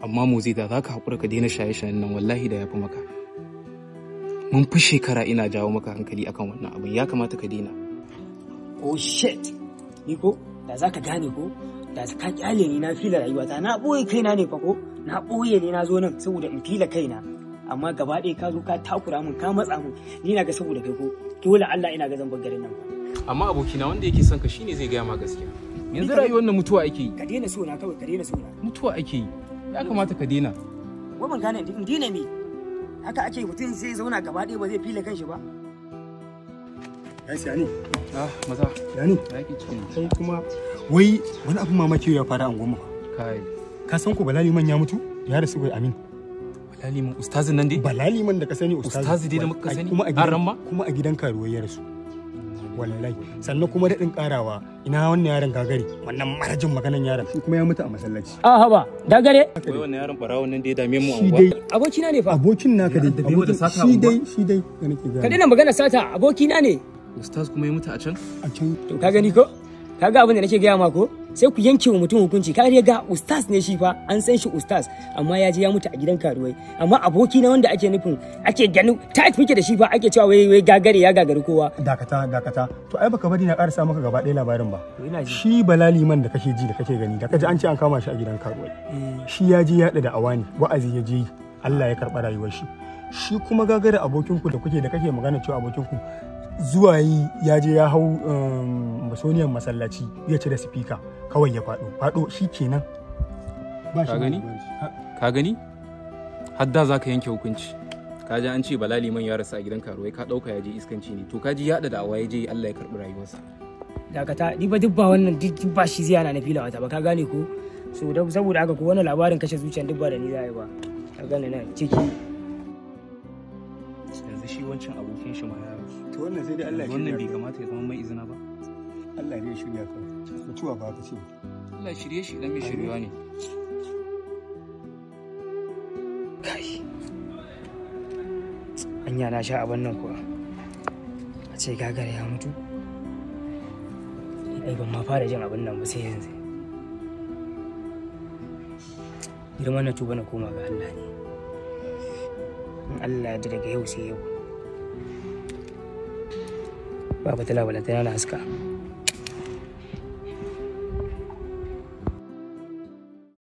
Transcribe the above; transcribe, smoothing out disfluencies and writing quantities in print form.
Amma Mozi da za ka haƙura ka daina shaye-shayen nan wallahi da ya fi maka. Mun fi shekara ina jawo maka hankali akan wannan abin, ya kamata ka daina. Oh shit! Ni ko, da za ka gane ko, da ka kyale ni na fila rayuwata, na ɓoye kaina ne fa ko, na ɓoye ne na zo nan saboda in fila kaina. Amma gaba ɗaya ka zo ka takura min ka matsa min, ni na ga saboda kai ko, dole Allah ina ga zan bar garin nan. Amma abokina wanda yake son ka shine zai gaya ma gaskiya. Yanzu rayuwar nan mutuwa ake yi. Ka daina so na kawai, ka daina so na. Mutuwa ake yi. Ya kamata ka daina. Wa ban gane in daina me? Haka ake mutum sai zauna gaba ɗaya ba zai fila kanshi ba. Ai sani. Maza. Yani. Yake cikin. Sai kuma wai wani abin mamaki ya fara an goma. Kai. Ka san ko Balali man ya mutu? Ya rasu gai Amin. Balali man ustazin nan dai? Balali man da ka sani ustazi. Ustazi dai da muka sani. Kuma a gidan gidan kuma a gidan karuwai ya rasu. Wallahi. Sannan kuma daɗin ƙarawa ina wannan yaron gagari wannan marajin maganan yaron shi kuma ya mutu a masallaci. A haba, dagare? Wai wannan yaron barawon nan da ya dame mu a Shi dai abokina ne fa. abokin naka dai. Shi dai da nake Ka gani. daina magana sata, abokina ne. Ustaz kuma ya mutu a can? A can. To ka gani ko? Ka ga abin da nake gaya ma ko? Sai ku yanke wa mutum hukunci. Ka ga ustaz ne shi fa, an san shi ustaz, amma ya je ya mutu a gidan karuwai. Amma aboki na wanda ake nufin ake ganin tight muke da shi fa ake cewa wai gagare ya gagari kowa. Dakata. To ai baka bari na ƙarasa maka gaba ɗaya labarin ba. Shi Balali man da kake ji da kake gani, da kaji an ce an kama shi a gidan karuwai. Shi ya je yaɗa da awani, wa'azi ya je Allah ya karɓa rayuwar shi. Shi kuma gagare abokinku da kake magana cewa abokinku zuwa yi ya je ya hau masoniyan masallaci ya ci da sifika kawai ya faɗo shi kenan. Ka gani hadda za ka yanke hukunci, ka ji an ce Balali man ya rasu a gidan karuwai ka ɗauka ya je iskanci ne, to ka ji yaɗa da awa ya je Allah ya karɓi rayuwarsa. Dakata, ni ba duk ba wannan duk ba shi zai na fila wata ba, ka gane ko? So saboda haka ko wannan labarin kashe zuciya duk ba da ni za a yi ba, ka gane nan ciki. Yanzu shi wancan abokin shi ma ya rasu. To wannan sai dai Allah ya shirya. Wannan bai kamata ya zama mai izina ba. Allah ne ya shirya ka. Mutuwa ba ka ce. Allah ya shirye shi dan mai shiryewa ne. Kai. Anya na sha abin nan kuwa. A ce gagara ya mutu. Ai ban ma fara jin abin nan ba sai yanzu. Girman na tuba na koma ga Allah ne. In Allah ya daga yau sai yau. Ba batala balantana na haska.